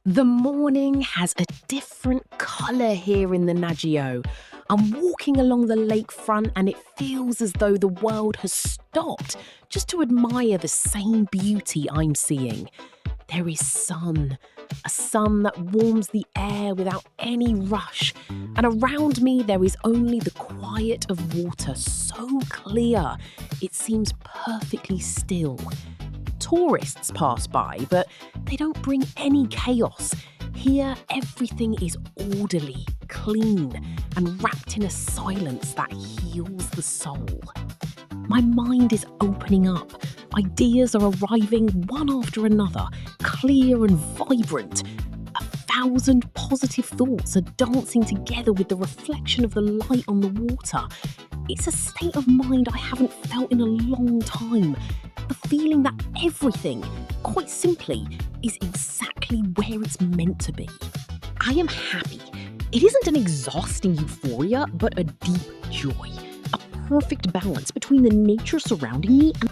The morning has a different colour here in the Naggio. I'm walking along the lakefront and it feels as though the world has stopped just to admire the same beauty I'm seeing. There is sun, a sun that warms the air without any rush, and around me there is only the quiet of water, so clear it seems perfectly still. Tourists pass by, but they don't bring any chaos. Here, everything is orderly, clean, and wrapped in a silence that heals the soul. My mind is opening up. Ideas are arriving one after another, clear and vibrant. 1,000 positive thoughts are dancing together with the reflection of the light on the water. It's a state of mind I haven't felt in a long time. The feeling that everything, quite simply, is exactly where it's meant to be. I am happy. It isn't an exhausting euphoria, but a deep joy. A perfect balance between the nature surrounding me and